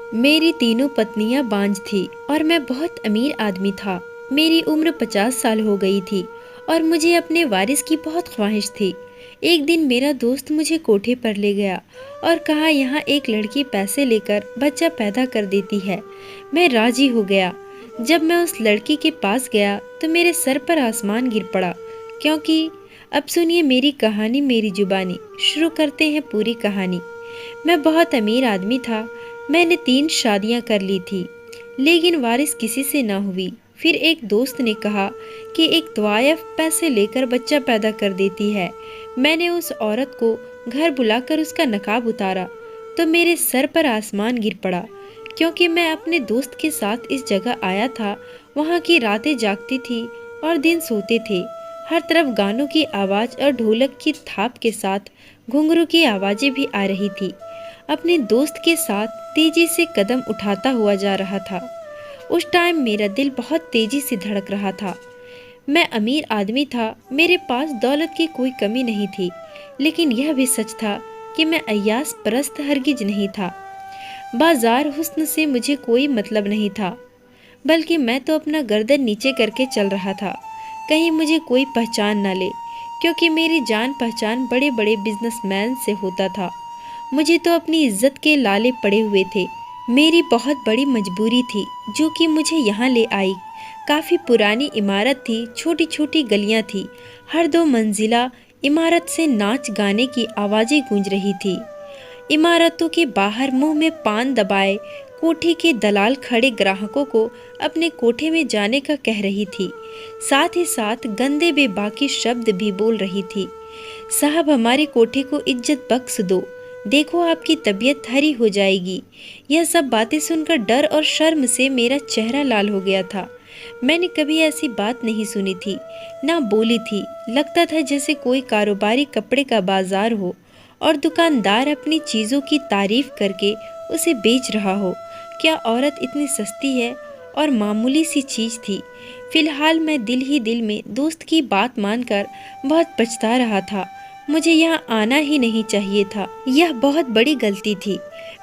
मेरी तीनों पत्नियां बांझ थी और मैं बहुत अमीर आदमी था। मेरी उम्र 50 साल हो गई थी और मुझे अपने वारिस की बहुत ख्वाहिश थी। एक दिन मेरा दोस्त मुझे कोठे पर ले गया और कहा, यहाँ एक लड़की पैसे लेकर बच्चा पैदा कर देती है। मैं राजी हो गया। जब मैं उस लड़की के पास गया तो मेरे सर पर आसमान गिर पड़ा, क्योंकि अब सुनिए मेरी कहानी, मेरी जुबानी। शुरू करते हैं पूरी कहानी। मैं बहुत अमीर आदमी था। मैंने 3 शादियां कर ली थी, लेकिन वारिस किसी से ना हुई। फिर एक दोस्त ने कहा कि एक तवायफ पैसे लेकर बच्चा पैदा कर देती है। मैंने उस औरत को घर बुलाकर उसका नकाब उतारा तो मेरे सर पर आसमान गिर पड़ा, क्योंकि मैं अपने दोस्त के साथ इस जगह आया था। वहाँ की रातें जागती थी और दिन सोते थे। हर तरफ गानों की आवाज़ और ढोलक की थाप के साथ घुंघरू की आवाज़ें भी आ रही थी। अपने दोस्त के साथ तेजी से कदम उठाता हुआ जा रहा था। उस टाइम मेरा दिल बहुत तेजी से धड़क रहा था। मैं अमीर आदमी था, मेरे पास दौलत की कोई कमी नहीं थी, लेकिन यह भी सच था कि मैं अय्यास परस्त हरगिज नहीं था। बाजार हुस्न से मुझे कोई मतलब नहीं था, बल्कि मैं तो अपना गर्दन नीचे करके चल रहा था, कहीं मुझे कोई पहचान ना ले, क्योंकि मेरी जान पहचान बड़े बड़े बिजनेसमैन से होता था। मुझे तो अपनी इज्जत के लाले पड़े हुए थे। मेरी बहुत बड़ी मजबूरी थी जो कि मुझे यहाँ ले आई। काफ़ी पुरानी इमारत थी, छोटी छोटी गलियाँ थी। हर 2 मंजिला इमारत से नाच गाने की आवाज़ें गूंज रही थी। इमारतों के बाहर मुंह में पान दबाए कोठे के दलाल खड़े ग्राहकों को अपने कोठे में जाने का कह रही थी। साथ ही साथ गंदे बेबाकी शब्द भी बोल रही थी। साहब, हमारे कोठे को इज्जत बख्श दो, देखो आपकी तबीयत हरी हो जाएगी। यह सब बातें सुनकर डर और शर्म से मेरा चेहरा लाल हो गया था। मैंने कभी ऐसी बात नहीं सुनी थी, ना बोली थी। लगता था जैसे कोई कारोबारी कपड़े का बाजार हो और दुकानदार अपनी चीज़ों की तारीफ करके उसे बेच रहा हो। क्या औरत इतनी सस्ती है? और मामूली सी चीज़ थी। फिलहाल मैं दिल ही दिल में दोस्त की बात मानकर बहुत पछता रहा था। मुझे यहाँ आना ही नहीं चाहिए था। यह बहुत बड़ी गलती थी।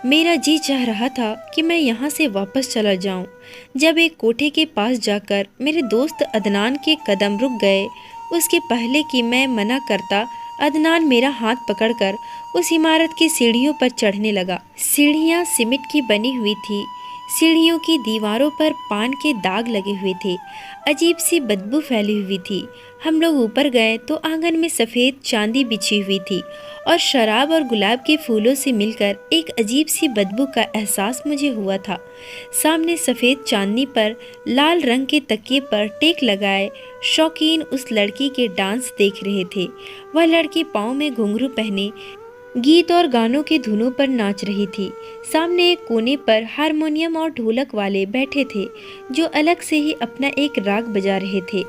मेरा जी चाह रहा था कि मैं यहाँ से वापस चला जाऊँ। जब एक कोठे के पास जाकर मेरे दोस्त अदनान के कदम रुक गए, उसके पहले कि मैं मना करता, अदनान मेरा हाथ पकड़कर उस इमारत की सीढ़ियों पर चढ़ने लगा। सीढ़ियाँ सीमेंट की बनी हुई थी। सीढ़ियों की दीवारों पर पान के दाग लगे हुए थे। अजीब सी बदबू फैली हुई थी। हम लोग ऊपर गए तो आंगन में सफ़ेद चांदी बिछी हुई थी और शराब और गुलाब के फूलों से मिलकर एक अजीब सी बदबू का एहसास मुझे हुआ था। सामने सफ़ेद चांदनी पर लाल रंग के तकिए पर टेक लगाए शौकीन उस लड़की के डांस देख रहे थे। वह लड़की पाँव में घुंघरू पहने गीत और गानों के धुनों पर नाच रही थी। सामने एक कोने पर हारमोनियम और ढोलक वाले बैठे थे, जो अलग से ही अपना एक राग बजा रहे थे।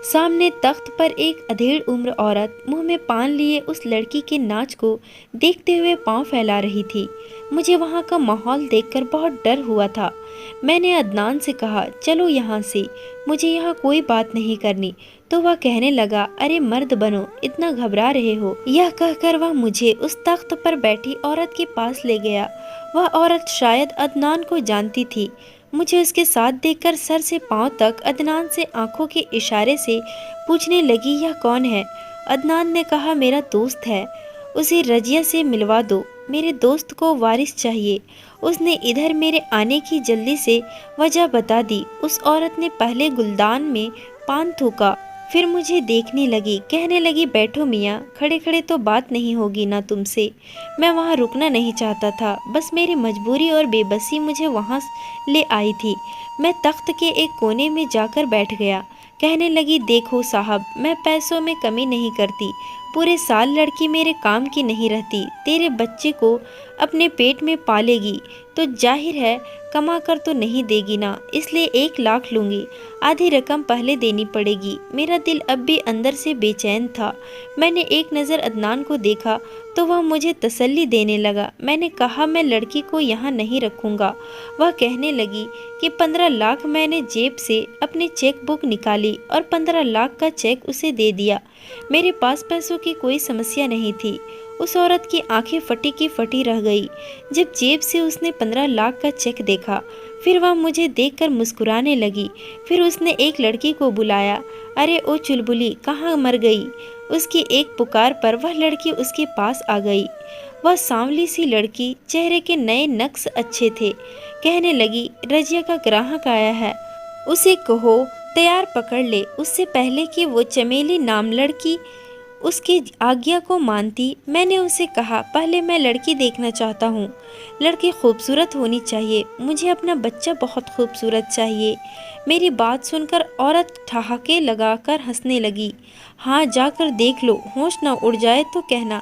सामने तख्त पर एक अधेड़ उम्र औरत मुंह में पान लिए उस लड़की के नाच को देखते हुए पांव फैला रही थी। मुझे वहां का माहौल देखकर बहुत डर हुआ था। मैंने अदनान से कहा, चलो यहाँ से, मुझे यहाँ कोई बात नहीं करनी। तो वह कहने लगा, अरे मर्द बनो, इतना घबरा रहे हो। यह कहकर वह मुझे उस तख्त पर बैठी औरत के पास ले गया। वह औरत शायद अदनान को जानती थी। मुझे उसके साथ देखकर सर से पांव तक अदनान से आंखों के इशारे से पूछने लगी, यह कौन है? अदनान ने कहा, मेरा दोस्त है, उसे रजिया से मिलवा दो। मेरे दोस्त को वारिस चाहिए। उसने इधर मेरे आने की जल्दी से वजह बता दी। उस औरत ने पहले गुलदान में पान थूका, फिर मुझे देखने लगी, कहने लगी, बैठो मियाँ, खड़े खड़े तो बात नहीं होगी ना तुमसे। मैं वहाँ रुकना नहीं चाहता था, बस मेरी मजबूरी और बेबसी मुझे वहाँ ले आई थी। मैं तख्त के एक कोने में जाकर बैठ गया। कहने लगी, देखो साहब, मैं पैसों में कमी नहीं करती। पूरे साल लड़की मेरे काम की नहीं रहती। तेरे बच्चे को अपने पेट में पालेगी तो जाहिर है कमा कर तो नहीं देगी ना, इसलिए 1 लाख लूँगी। आधी रकम पहले देनी पड़ेगी। मेरा दिल अब भी अंदर से बेचैन था। मैंने एक नज़र अदनान को देखा तो वह मुझे तसल्ली देने लगा। मैंने कहा, मैं लड़की को यहाँ नहीं रखूँगा। वह कहने लगी कि 15 लाख। मैंने जेब से अपनी चेक बुक निकाली और 15 लाख का चेक उसे दे दिया। मेरे पास पैसों की कोई समस्या नहीं थी। उस औरत की आंखें फटी की फटी रह गई जब जेब से उसने 15 लाख का चेक देखा। फिर वह मुझे देखकर मुस्कुराने लगी। फिर उसने एक लड़की को बुलाया। अरे ओ चुलबुली, कहाँ मर गई? उसकी एक पुकार पर वह लड़की उसके पास आ गई। वह सांवली सी लड़की, चेहरे के नए नक्श अच्छे थे। कहने लगी, रजिया का ग्राहक आया है, उसे कहो तैयार पकड़ ले। उससे पहले कि वो चमेली नाम लड़की उसकी आज्ञा को मानती, मैंने उसे कहा, पहले मैं लड़की देखना चाहता हूँ। लड़की खूबसूरत होनी चाहिए, मुझे अपना बच्चा बहुत खूबसूरत चाहिए। मेरी बात सुनकर औरत ठहाके लगाकर हंसने लगी। हाँ, जाकर देख लो, होश न उड़ जाए तो कहना।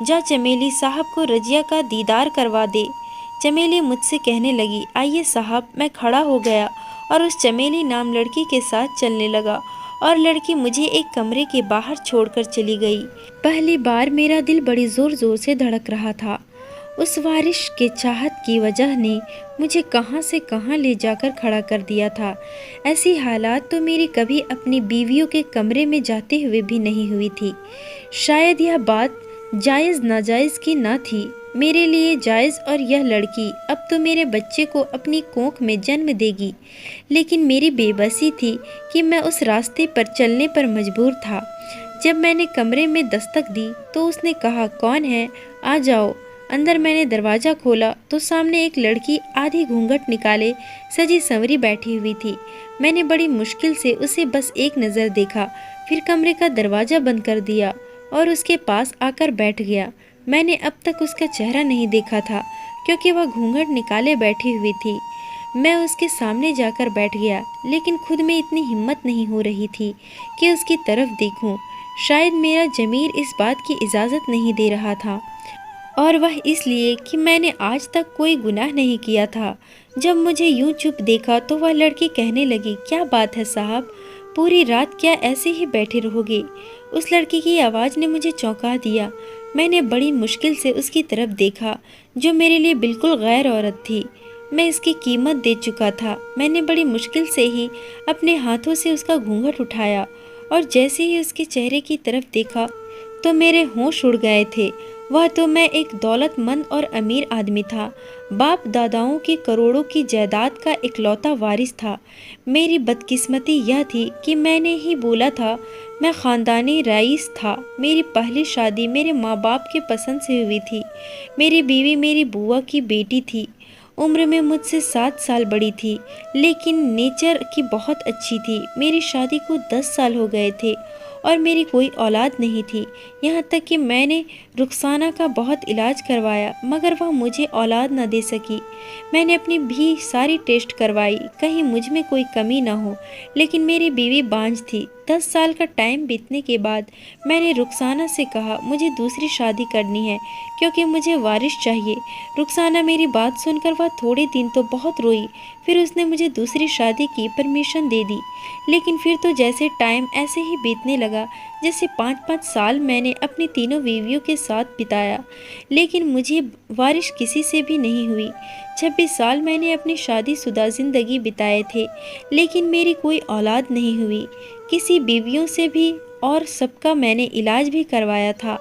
जा चमेली साहब को रजिया का दीदार करवा दे। चमेली मुझसे कहने लगी, आइए साहब। मैं खड़ा हो गया और उस चमेली नाम लड़की के साथ चलने लगा और लड़की मुझे एक कमरे के बाहर छोड़कर चली गई। पहली बार मेरा दिल बड़ी जोर जोर से धड़क रहा था। उस वारिश के चाहत की वजह ने मुझे कहां से कहां ले जाकर खड़ा कर दिया था। ऐसी हालात तो मेरी कभी अपनी बीवियों के कमरे में जाते हुए भी नहीं हुई थी। शायद यह बात जायज़ नाजायज़ की ना थी, मेरे लिए जायज़। और यह लड़की अब तो मेरे बच्चे को अपनी कोख में जन्म देगी। लेकिन मेरी बेबसी थी कि मैं उस रास्ते पर चलने पर मजबूर था। जब मैंने कमरे में दस्तक दी तो उसने कहा, कौन है? आ जाओ अंदर। मैंने दरवाज़ा खोला तो सामने एक लड़की आधी घूंघट निकाले सजी संवरी बैठी हुई थी। मैंने बड़ी मुश्किल से उसे बस एक नज़र देखा, फिर कमरे का दरवाज़ा बंद कर दिया और उसके पास आकर बैठ गया। मैंने अब तक उसका चेहरा नहीं देखा था क्योंकि वह घूंघट निकाले बैठी हुई थी। मैं उसके सामने जाकर बैठ गया, लेकिन खुद में इतनी हिम्मत नहीं हो रही थी कि उसकी तरफ देखूं। शायद मेरा ज़मीर इस बात की इजाज़त नहीं दे रहा था, और वह इसलिए कि मैंने आज तक कोई गुनाह नहीं किया था। जब मुझे यूं चुप देखा तो वह लड़की कहने लगी, क्या बात है साहब, पूरी रात क्या ऐसे ही बैठे रहोगे? उस लड़की की आवाज़ ने मुझे चौंका दिया। मैंने बड़ी मुश्किल से उसकी तरफ देखा, जो मेरे लिए बिल्कुल गैर औरत थी। मैं इसकी कीमत दे चुका था। मैंने बड़ी मुश्किल से ही अपने हाथों से उसका घूंघट उठाया और जैसे ही उसके चेहरे की तरफ देखा तो मेरे होश उड़ गए थे। वह तो मैं एक दौलतमंद और अमीर आदमी था, बाप दादाओं की करोड़ों की जायदाद का इकलौता वारिस था। मेरी बदकिस्मती यह थी कि मैंने ही बोला था, मैं ख़ानदानी रईस था। मेरी पहली शादी मेरे माँ बाप के पसंद से हुई थी। मेरी बीवी मेरी बुआ की बेटी थी, उम्र में मुझसे 7 साल बड़ी थी, लेकिन नेचर की बहुत अच्छी थी। मेरी शादी को 10 साल हो गए थे और मेरी कोई औलाद नहीं थी। यहाँ तक कि मैंने रुखसाना का बहुत इलाज करवाया, मगर वह मुझे औलाद न दे सकी। मैंने अपनी भी सारी टेस्ट करवाई, कहीं मुझ में कोई कमी न हो, लेकिन मेरी बीवी बांझ थी। 10 साल का टाइम बीतने के बाद मैंने रुखसाना से कहा, मुझे दूसरी शादी करनी है क्योंकि मुझे वारिस चाहिए। रुखसाना मेरी बात सुनकर वह थोड़े दिन तो बहुत रोई, फिर उसने मुझे दूसरी शादी की परमिशन दे दी। लेकिन फिर तो जैसे टाइम ऐसे ही बीतने लगा जैसे 5-5 साल मैंने अपनी तीनों बीवियों के साथ बिताया, लेकिन मुझे वारिश किसी से भी नहीं हुई। 26 साल मैंने अपनी शादीशुदा ज़िंदगी बिताए थे, लेकिन मेरी कोई औलाद नहीं हुई किसी बीवियों से भी, और सबका मैंने इलाज भी करवाया था।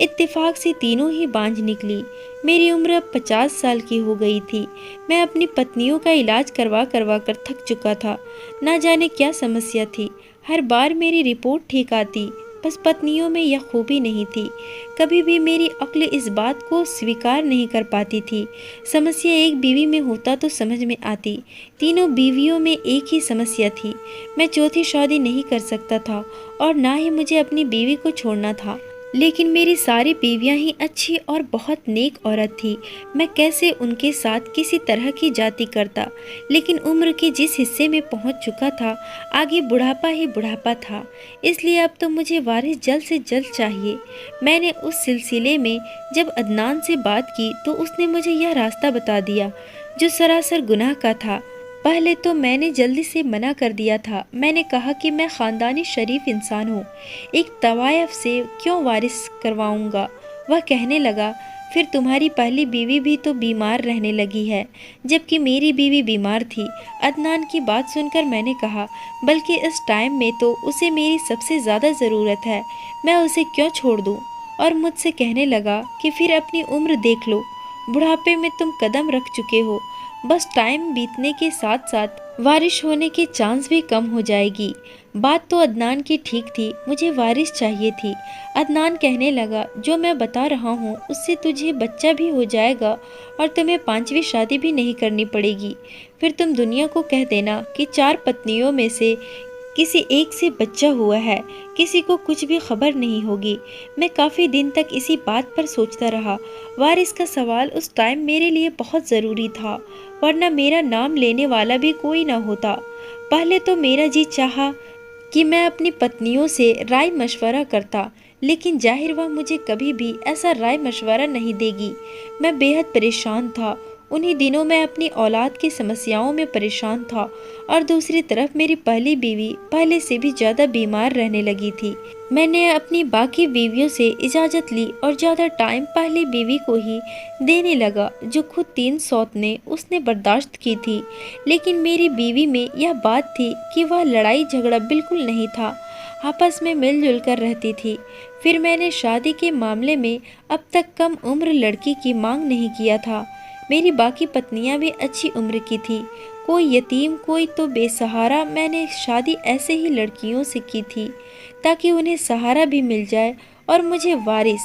इत्तेफाक से तीनों ही बांझ निकली। मेरी उम्र अब 50 साल की हो गई थी। मैं अपनी पत्नियों का इलाज करवा करवा कर थक चुका था। ना जाने क्या समस्या थी, हर बार मेरी रिपोर्ट ठीक आती, बस पत्नियों में यह खूबी नहीं थी। कभी भी मेरी अक्ल इस बात को स्वीकार नहीं कर पाती थी। समस्या एक बीवी में होता तो समझ में आती, तीनों बीवियों में एक ही समस्या थी। मैं चौथी शादी नहीं कर सकता था और ना ही मुझे अपनी बीवी को छोड़ना था। लेकिन मेरी सारी बीवियां ही अच्छी और बहुत नेक औरत थी। मैं कैसे उनके साथ किसी तरह की जाति करता, लेकिन उम्र के जिस हिस्से में पहुंच चुका था, आगे बुढ़ापा ही बुढ़ापा था। इसलिए अब तो मुझे वारिस जल्द से जल्द चाहिए। मैंने उस सिलसिले में जब अदनान से बात की तो उसने मुझे यह रास्ता बता दिया जो सरासर गुनाह का था। पहले तो मैंने जल्दी से मना कर दिया था। मैंने कहा कि मैं ख़ानदानी शरीफ इंसान हूँ, एक तवायफ से क्यों वारिस करवाऊँगा। वह कहने लगा, फिर तुम्हारी पहली बीवी भी तो बीमार रहने लगी है, जबकि मेरी बीवी बीमार थी। अदनान की बात सुनकर मैंने कहा, बल्कि इस टाइम में तो उसे मेरी सबसे ज़्यादा ज़रूरत है, मैं उसे क्यों छोड़ दूँ। और मुझसे कहने लगा कि फिर अपनी उम्र देख लो, बुढ़ापे में तुम कदम रख चुके हो, बस टाइम बीतने के साथ साथ वारिश होने के चांस भी कम हो जाएगी। बात तो अदनान की ठीक थी, मुझे वारिस चाहिए थी। अदनान कहने लगा, जो मैं बता रहा हूँ उससे तुझे बच्चा भी हो जाएगा और तुम्हें 5वीं शादी भी नहीं करनी पड़ेगी। फिर तुम दुनिया को कह देना कि 4 पत्नियों में से किसी एक से बच्चा हुआ है, किसी को कुछ भी खबर नहीं होगी। मैं काफ़ी दिन तक इसी बात पर सोचता रहा। वारिस का सवाल उस टाइम मेरे लिए बहुत ज़रूरी था, वरना मेरा नाम लेने वाला भी कोई ना होता। पहले तो मेरा जी चाहा कि मैं अपनी पत्नियों से राय मशवरा करता, लेकिन जाहिर वह मुझे कभी भी ऐसा राय मशवरा नहीं देगी। मैं बेहद परेशान था। उन्हीं दिनों मैं अपनी औलाद की समस्याओं में परेशान था और दूसरी तरफ मेरी पहली बीवी पहले से भी ज़्यादा बीमार रहने लगी थी। मैंने अपनी बाकी बीवियों से इजाज़त ली और ज़्यादा टाइम पहली बीवी को ही देने लगा, जो खुद 3 सौतेने उसने बर्दाश्त की थी। लेकिन मेरी बीवी में यह बात थी कि वह लड़ाई झगड़ा बिल्कुल नहीं था, आपस में मिलजुल कर रहती थी। फिर मैंने शादी के मामले में अब तक कम उम्र लड़की की मांग नहीं किया था। मेरी बाकी पत्नियां भी अच्छी उम्र की थी, कोई यतीम कोई तो बेसहारा। मैंने शादी ऐसे ही लड़कियों से की थी ताकि उन्हें सहारा भी मिल जाए और मुझे वारिस।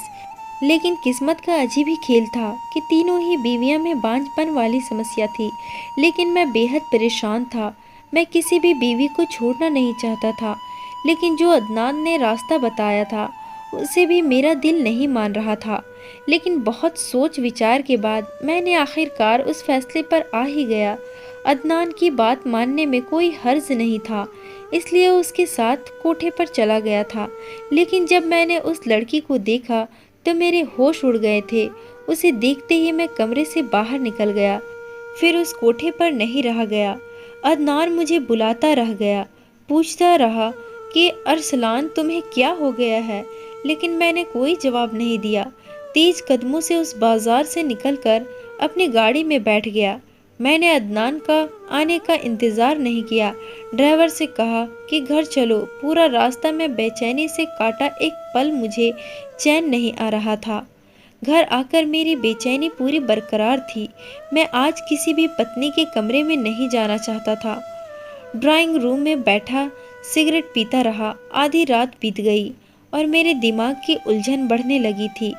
लेकिन किस्मत का अजीब ही खेल था कि तीनों ही बीवियां में बांझपन वाली समस्या थी। लेकिन मैं बेहद परेशान था। मैं किसी भी बीवी को छोड़ना नहीं चाहता था, लेकिन जो अदनान ने रास्ता बताया था उसे भी मेरा दिल नहीं मान रहा था। लेकिन बहुत सोच विचार के बाद मैंने आखिरकार उस फैसले पर आ ही गया। अदनान की बात मानने में कोई हर्ज नहीं था, इसलिए उसके साथ कोठे पर चला गया था। लेकिन जब मैंने उस लड़की को देखा तो मेरे होश उड़ गए थे। उसे देखते ही मैं कमरे से बाहर निकल गया, फिर उस कोठे पर नहीं रहा गया। अदनान मुझे बुलाता रह गया, पूछता रहा कि अरसलान तुम्हें क्या हो गया है, लेकिन मैंने कोई जवाब नहीं दिया। तेज कदमों से उस बाजार से निकलकर अपनी गाड़ी में बैठ गया। मैंने अदनान का आने का इंतज़ार नहीं किया। ड्राइवर से कहा कि घर चलो। पूरा रास्ता मैं बेचैनी से काटा, एक पल मुझे चैन नहीं आ रहा था। घर आकर मेरी बेचैनी पूरी बरकरार थी। मैं आज किसी भी पत्नी के कमरे में नहीं जाना चाहता था। ड्राइंग रूम में बैठा सिगरेट पीता रहा। आधी रात बीत गई और मेरे दिमाग की उलझन बढ़ने लगी थी।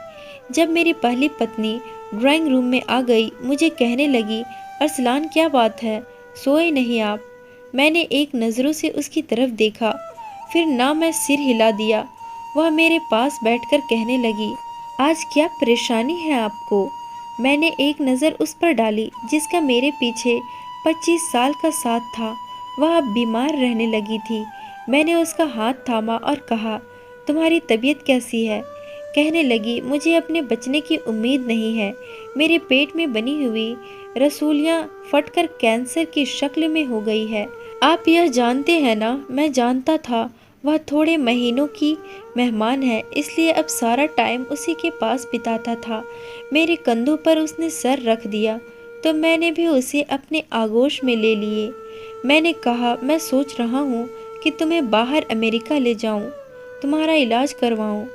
जब मेरी पहली पत्नी ड्राइंग रूम में आ गई, मुझे कहने लगी, अरसलान क्या बात है, सोए नहीं आप? मैंने एक नज़रों से उसकी तरफ देखा, फिर ना मैं सिर हिला दिया। वह मेरे पास बैठकर कहने लगी, आज क्या परेशानी है आपको? मैंने एक नज़र उस पर डाली जिसका मेरे पीछे 25 साल का साथ था। वह अब बीमार रहने लगी थी। मैंने उसका हाथ थामा और कहा, तुम्हारी तबीयत कैसी है? कहने लगी, मुझे अपने बचने की उम्मीद नहीं है। मेरे पेट में बनी हुई रसूलियाँ फटकर कैंसर की शक्ल में हो गई है। आप यह जानते हैं ना? मैं जानता था वह थोड़े महीनों की मेहमान है, इसलिए अब सारा टाइम उसी के पास बिताता था। मेरे कंधों पर उसने सर रख दिया तो मैंने भी उसे अपने आगोश में ले लिए। मैंने कहा, मैं सोच रहा हूँ कि तुम्हें बाहर अमेरिका ले जाऊँ, तुम्हारा इलाज करवाऊँ।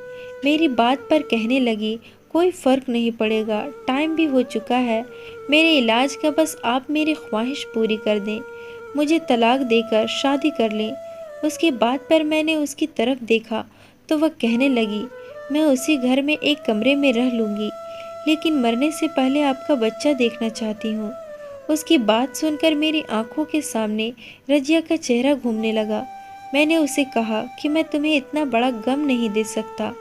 मेरी बात पर कहने लगी, कोई फ़र्क नहीं पड़ेगा, टाइम भी हो चुका है। मेरे इलाज का बस आप मेरी ख्वाहिश पूरी कर दें, मुझे तलाक देकर शादी कर लें। उसकी बात पर मैंने उसकी तरफ देखा तो वह कहने लगी, मैं उसी घर में एक कमरे में रह लूँगी, लेकिन मरने से पहले आपका बच्चा देखना चाहती हूँ। उसकी बात सुनकर मेरी आंखों के सामने रजिया का चेहरा घूमने लगा। मैंने उसे कहा कि मैं तुम्हें इतना बड़ा गम नहीं दे सकता।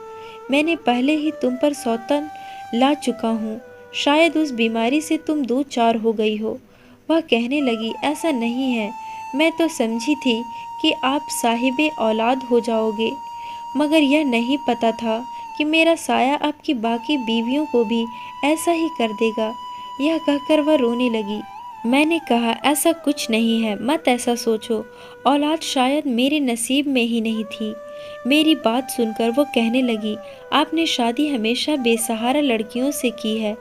मैंने पहले ही तुम पर सौतन ला चुका हूँ, शायद उस बीमारी से तुम 2-4 हो गई हो। वह कहने लगी, ऐसा नहीं है, मैं तो समझी थी कि आप साहिबे औलाद हो जाओगे, मगर यह नहीं पता था कि मेरा साया आपकी बाकी बीवियों को भी ऐसा ही कर देगा। यह कहकर वह रोने लगी। मैंने कहा, ऐसा कुछ नहीं है, मत ऐसा सोचो, औलाद शायद मेरे नसीब में ही नहीं थी। मेरी बात सुनकर वो कहने लगी, आपने शादी हमेशा बेसहारा लड़कियों से की है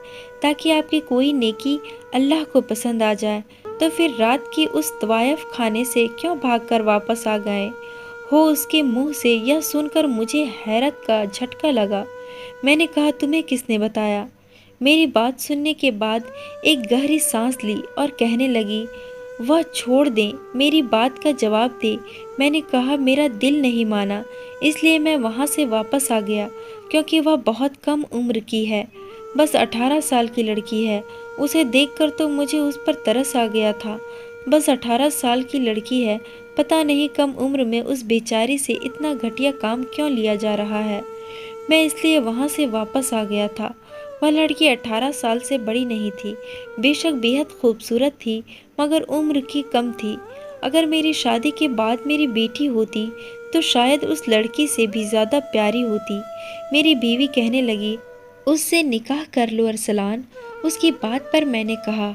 ताकि आपकी कोई नेकी अल्लाह को पसंद आ जाए, तो फिर रात की उस तवायफ खाने से क्यों भागकर वापस आ गए हो? उसके मुंह से यह सुनकर मुझे हैरत का झटका लगा। میں نے کہا تمہیں کس نے بتایا؟ میری بات سننے کے بعد ایک گہری سانس لی اور کہنے لگی وہ چھوڑ دیں، میری بات کا جواب دے۔ میں نے کہا میرا دل نہیں مانا، اس لیے میں وہاں سے واپس آ گیا، کیونکہ وہ بہت کم عمر کی ہے، بس 18 سال کی لڑکی ہے۔ اسے دیکھ کر تو مجھے اس پر ترس آ گیا تھا۔ بس 18 سال کی لڑکی ہے، پتہ نہیں کم عمر میں اس بیچاری سے اتنا گھٹیا کام کیوں لیا جا رہا ہے۔ میں اس لیے وہاں سے واپس آ گیا تھا۔ وہ لڑکی 18 سال سے بڑی نہیں تھی، بے شک بیحد خوبصورت تھی، مگر عمر کی کم تھی۔ اگر میری شادی کے بعد میری بیٹی ہوتی تو شاید اس لڑکی سے بھی زیادہ پیاری ہوتی۔ میری بیوی کہنے لگی اس سے نکاح کر لو ارسلان۔ اس کی بات پر میں نے کہا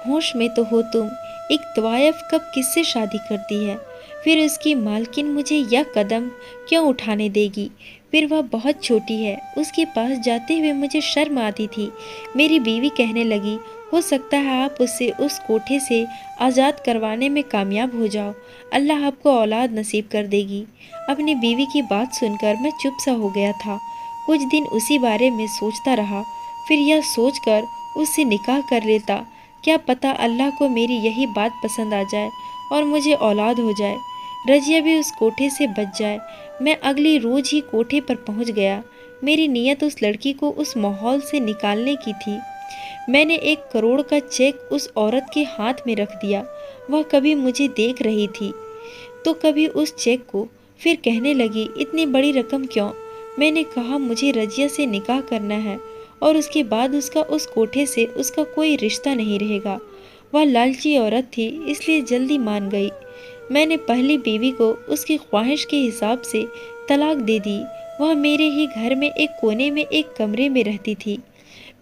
ہوش میں تو ہو تم، ایک طوائف کب کس سے شادی کرتی ہے؟ پھر اس کی مالکن مجھے یہ قدم کیوں اٹھانے دے گی؟ پھر وہ بہت چھوٹی ہے، اس کے پاس جاتے ہوئے مجھے شرم آتی تھی۔ میری بیوی کہنے لگی ہو سکتا ہے آپ اسے اس کوٹھے سے آزاد کروانے میں کامیاب ہو جاؤ، اللہ آپ کو اولاد نصیب کر دے گی۔ اپنی بیوی کی بات سن کر میں چپ سا ہو گیا تھا۔ کچھ دن اسی بارے میں سوچتا رہا، پھر یہ سوچ کر اس سے نکاح کر لیتا، کیا پتہ اللہ کو میری یہی بات پسند آ جائے اور مجھے اولاد ہو جائے، رضیہ بھی اس کوٹھے سے بچ جائے۔ میں اگلی روز ہی کوٹھے پر پہنچ گیا۔ میری نیت اس لڑکی کو اس ماحول سے نکالنے کی تھی۔ میں نے 1 کروڑ کا چیک اس عورت کے ہاتھ میں رکھ دیا۔ وہ کبھی مجھے دیکھ رہی تھی تو کبھی اس چیک کو، پھر کہنے لگی اتنی بڑی رقم کیوں؟ میں نے کہا مجھے رضیہ سے نکاح کرنا ہے اور اس کے بعد اس کا اس کوٹھے سے اس کا کوئی رشتہ نہیں رہے گا۔ وہ لالچی عورت تھی، اس لیے جلدی مان گئی۔ میں نے پہلی بیوی کو اس کی خواہش کے حساب سے طلاق دے دی۔ وہ میرے ہی گھر میں ایک کونے میں ایک کمرے میں رہتی تھی۔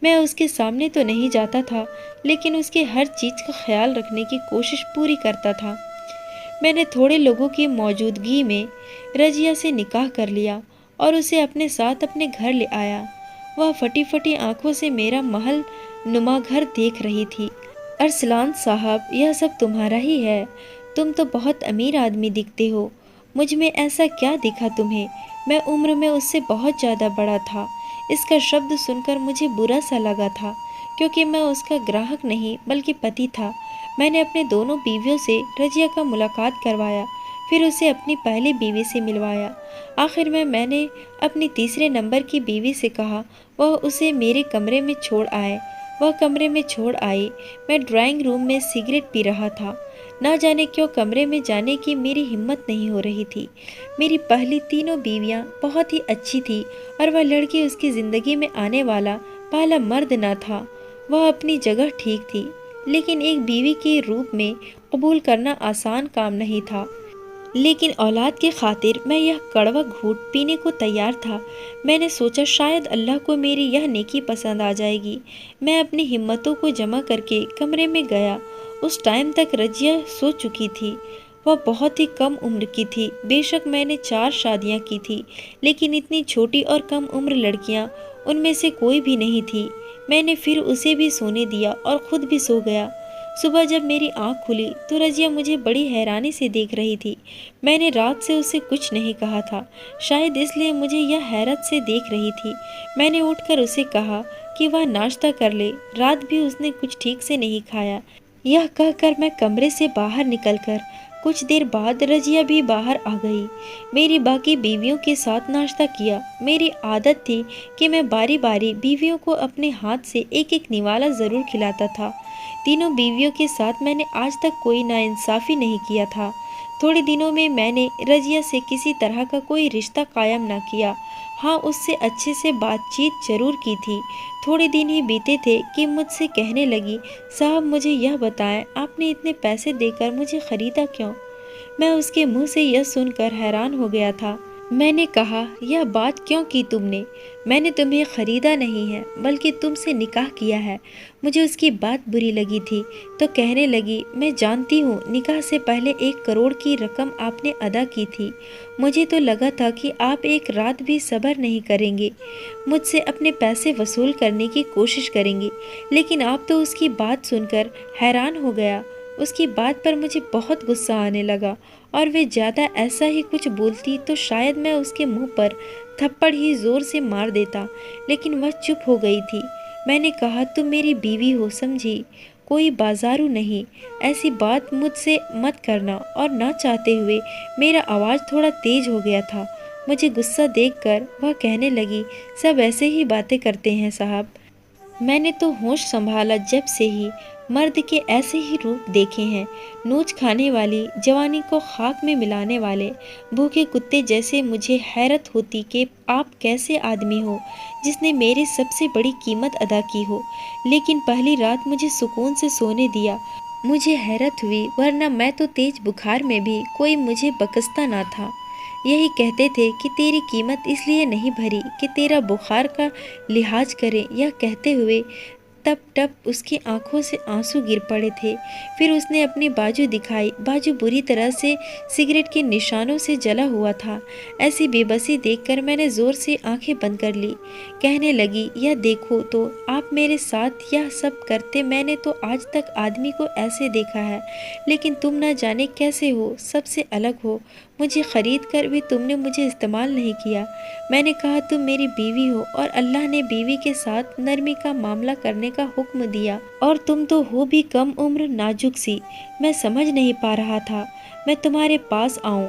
میں اس کے سامنے تو نہیں جاتا تھا، لیکن اس کے ہر چیز کا خیال رکھنے کی کوشش پوری کرتا تھا۔ میں نے تھوڑے لوگوں کی موجودگی میں رضیہ سے نکاح کر لیا اور اسے اپنے ساتھ اپنے گھر لے آیا۔ وہ پھٹی پھٹی آنکھوں سے میرا محل نما گھر دیکھ رہی تھی۔ ارسلان صاحب، یہ سب تمہارا ہی ہے؟ تم تو بہت امیر آدمی دکھتے ہو۔ مجھ میں ایسا کیا دکھا تمہیں؟ میں عمر میں اس سے بہت زیادہ بڑا تھا۔ اس کا شبد سن کر مجھے برا سا لگا تھا، کیونکہ میں اس کا گراہک نہیں بلکہ پتی تھا۔ میں نے اپنے دونوں بیویوں سے رضیہ کا ملاقات کروایا، پھر اسے اپنی پہلی بیوی سے ملوایا۔ آخر میں نے اپنی تیسرے نمبر کی بیوی سے کہا وہ اسے میرے کمرے میں چھوڑ آئے۔ وہ کمرے میں چھوڑ آئی۔ میں ڈرائنگ روم میں سگریٹ پی رہا تھا۔ نہ جانے کیوں کمرے میں جانے کی میری ہمت نہیں ہو رہی تھی۔ میری پہلی تینوں بیویاں بہت ہی اچھی تھی اور وہ لڑکی اس کی زندگی میں آنے والا پہلا مرد نہ تھا۔ وہ اپنی جگہ ٹھیک تھی، لیکن ایک بیوی کے روپ میں قبول کرنا آسان کام نہیں تھا۔ لیکن اولاد کی خاطر میں یہ کڑوا گھونٹ پینے کو تیار تھا۔ میں نے سوچا شاید اللہ کو میری یہ نیکی پسند آ جائے گی۔ میں اپنی ہمتوں کو جمع کر کے کمرے میں گیا۔ اس ٹائم تک رضیہ سو چکی تھی۔ وہ بہت ہی کم عمر کی تھی۔ بے شک میں نے 4 شادیاں کی تھی، لیکن اتنی چھوٹی اور کم عمر لڑکیاں ان میں سے کوئی بھی نہیں تھی۔ میں نے پھر اسے بھی سونے دیا اور خود بھی سو گیا۔ صبح جب میری آنکھ کھلی تو رضیہ مجھے بڑی حیرانی سے دیکھ رہی تھی۔ میں نے رات سے اسے کچھ نہیں کہا تھا، شاید اس لیے مجھے یہ حیرت سے دیکھ رہی تھی۔ میں نے اٹھ کر اسے کہا کہ وہ ناشتہ کر لے، رات بھی اس نے کچھ ٹھیک سے نہیں کھایا۔ یہ کہہ کر میں کمرے سے باہر نکل کر کچھ دیر بعد رضیہ بھی باہر آ گئی۔ میری باقی بیویوں کے ساتھ ناشتہ کیا۔ میری عادت تھی کہ میں باری باری بیویوں کو اپنے ہاتھ سے ایک ایک نوالا ضرور کھلاتا تھا۔ تینوں بیویوں کے ساتھ میں نے آج تک کوئی ناانصافی نہیں کیا تھا۔ تھوڑے دنوں میں نے رضیہ سے کسی طرح کا کوئی رشتہ قائم نہ کیا، ہاں اس سے اچھے سے بات چیت ضرور کی تھی۔ تھوڑے دن ہی بیتے تھے کہ مجھ سے کہنے لگی صاحب مجھے یہ بتائیں آپ نے اتنے پیسے دے کر مجھے خریدا کیوں؟ میں اس کے منہ سے یہ سن کر حیران ہو گیا تھا۔ میں نے کہا یہ بات کیوں کی تم نے؟ میں نے تمہیں خریدا نہیں ہے بلکہ تم سے نکاح کیا ہے۔ مجھے اس کی بات بری لگی تھی تو کہنے لگی میں جانتی ہوں نکاح سے پہلے 1 کروڑ کی رقم آپ نے ادا کی تھی۔ مجھے تو لگا تھا کہ آپ ایک رات بھی صبر نہیں کریں گے، مجھ سے اپنے پیسے وصول کرنے کی کوشش کریں گے، لیکن آپ تو اس کی بات سن کر حیران ہو گیا۔ اس کی بات پر مجھے بہت غصہ آنے لگا اور وہ زیادہ ایسا ہی کچھ بولتی تو شاید میں اس کے منہ پر थप्पड़ ही ज़ोर से मार देता, लेकिन वह चुप हो गई थी। मैंने कहा, तुम मेरी बीवी हो, समझी, कोई बाजारू नहीं। ऐसी बात मुझसे मत करना। और ना चाहते हुए मेरा आवाज़ थोड़ा तेज हो गया था। मुझे गुस्सा देखकर वह कहने लगी, सब ऐसे ही बातें करते हैं साहब। मैंने तो होश संभाला जब से ही मर्द के ऐसे ही रूप देखे हैं, नोच खाने वाली, जवानी को खाक में मिलाने वाले, भूखे कुत्ते जैसे। मुझे हैरत होती कि आप कैसे आदमी हो जिसने मेरी सबसे बड़ी कीमत अदा की हो, लेकिन पहली रात मुझे सुकून से सोने दिया। मुझे हैरत हुई, वरना मैं तो तेज बुखार में भी कोई मुझे बकसता ना था। यही कहते थे कि तेरी कीमत इसलिए नहीं भरी कि तेरा बुखार का लिहाज करें। यह कहते हुए टप टप उसकी आंखों से आंसू गिर पड़े थे। फिर उसने अपनी बाजू दिखाई। बाजू बुरी तरह से सिगरेट के निशानों से जला हुआ था। ऐसी बेबसी देखकर मैंने जोर से आंखें बंद कर ली। कहने लगी, यह देखो तो आप मेरे साथ यह सब करते। मैंने तो आज तक आदमी को ऐसे देखा है, लेकिन तुम न जाने कैसे हो, सबसे अलग हो। मुझे खरीद कर भी तुमने मुझे इस्तेमाल नहीं किया। मैंने कहा, तुम मेरी बीवी हो और अल्लाह ने बीवी के साथ नरमी का मामला करने का हुक्म दिया, और तुम तो हो भी कम उम्र, नाजुक सी। मैं समझ नहीं पा रहा था मैं तुम्हारे पास आऊं।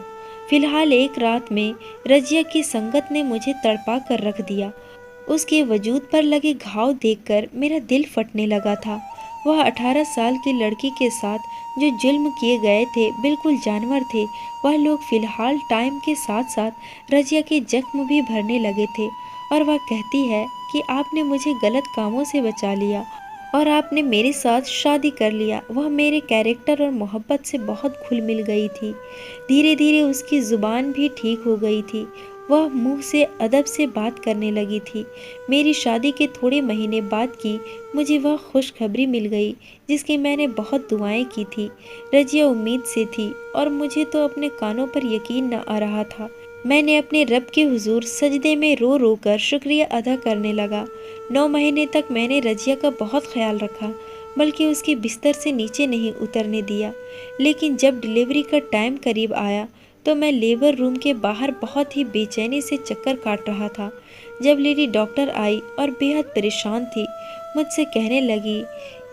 फिलहाल एक रात में रजिया की संगत ने मुझे तड़पा कर रख दिया। उसके वजूद पर लगे घाव देखकर मेरा दिल फटने लगा था। वह 18 साल की लड़की के साथ जो जुल्म किए गए थे, बिल्कुल जानवर थे वह लोग। फिलहाल टाइम के साथ साथ रजिया के जख्म भी भरने लगे थे, और वह कहती है कि आपने मुझे गलत कामों से बचा लिया और आपने मेरे साथ शादी कर लिया। वह मेरे कैरेक्टर और मोहब्बत से बहुत घुल मिल गई थी। धीरे धीरे उसकी ज़ुबान भी ठीक हो गई थी। वह मुंह से अदब से बात करने लगी थी। मेरी शादी के थोड़े महीने बाद की मुझे वह खुशखबरी मिल गई जिसकी मैंने बहुत दुआएं की थी। रजिया उम्मीद से थी और मुझे तो अपने कानों पर यकीन न आ रहा था। मैंने अपने रब के हुजूर सजदे में रो रो कर शुक्रिया अदा करने लगा। 9 महीने तक मैंने रजिया का बहुत ख्याल रखा, बल्कि उसके बिस्तर से नीचे नहीं उतरने दिया। लेकिन जब डिलीवरी का टाइम करीब आया तो मैं लेबर रूम के बाहर बहुत ही बेचैनी से चक्कर काट रहा था, जब लेडी डॉक्टर आई और बेहद परेशान थी। मुझसे कहने लगी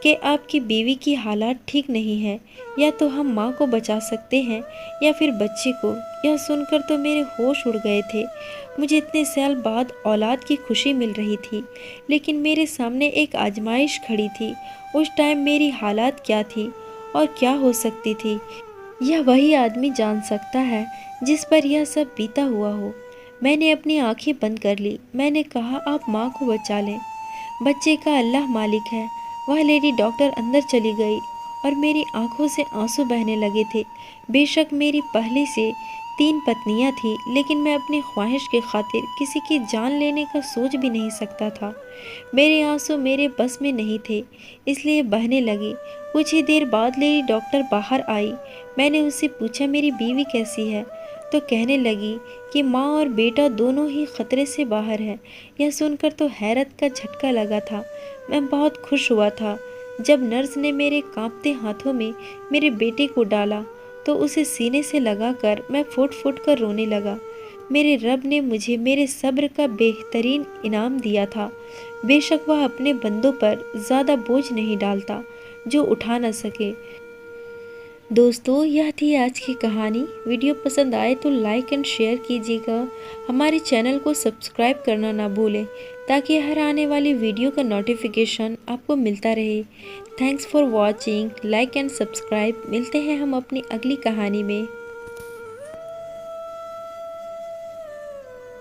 कि आपकी बीवी की हालात ठीक नहीं है, या तो हम माँ को बचा सकते हैं या फिर बच्चे को। यह सुनकर तो मेरे होश उड़ गए थे। मुझे इतने साल बाद औलाद की खुशी मिल रही थी, लेकिन मेरे सामने एक आजमाइश खड़ी थी। उस टाइम मेरी हालात क्या थी और क्या हो सकती थी, यह वही आदमी जान सकता है जिस पर यह सब बीता हुआ हो। मैंने अपनी आंखें बंद कर ली। मैंने कहा, आप माँ को बचा लें, बच्चे का अल्लाह मालिक है। वह लेडी डॉक्टर अंदर चली गई और मेरी आंखों से आंसू बहने लगे थे। बेशक मेरी पहले से 3 पत्नियां थीं, लेकिन मैं अपनी ख्वाहिश की खातिर किसी की जान लेने का सोच भी नहीं सकता था। मेरे आंसू मेरे बस में नहीं थे, इसलिए बहने लगे। कुछ ही देर बाद लेडी डॉक्टर बाहर आई। मैंने उससे पूछा, मेरी बीवी कैसी है? तो कहने लगी कि माँ और बेटा दोनों ही खतरे से बाहर हैं। यह सुनकर तो हैरत का झटका लगा था। मैं बहुत खुश हुआ था जब नर्स ने मेरे कांपते हाथों में मेरे बेटे को डाला, तो उसे सीने से लगाकर मैं फुट फुट कर रोने लगा। मेरे रब ने मुझे मेरे सब्र का बेहतरीन इनाम दिया था। बेशक वह अपने बंदों पर ज़्यादा बोझ नहीं डालता जो उठा न सके। दोस्तों, यह थी आज की कहानी। वीडियो पसंद आए तो लाइक एंड शेयर कीजिएगा। हमारे चैनल को सब्सक्राइब करना ना भूलें, ताकि हर आने वाली वीडियो का नोटिफिकेशन आपको मिलता रहे। Thanks for watching, like and subscribe. मिलते हैं हम अपनी अगली कहानी में।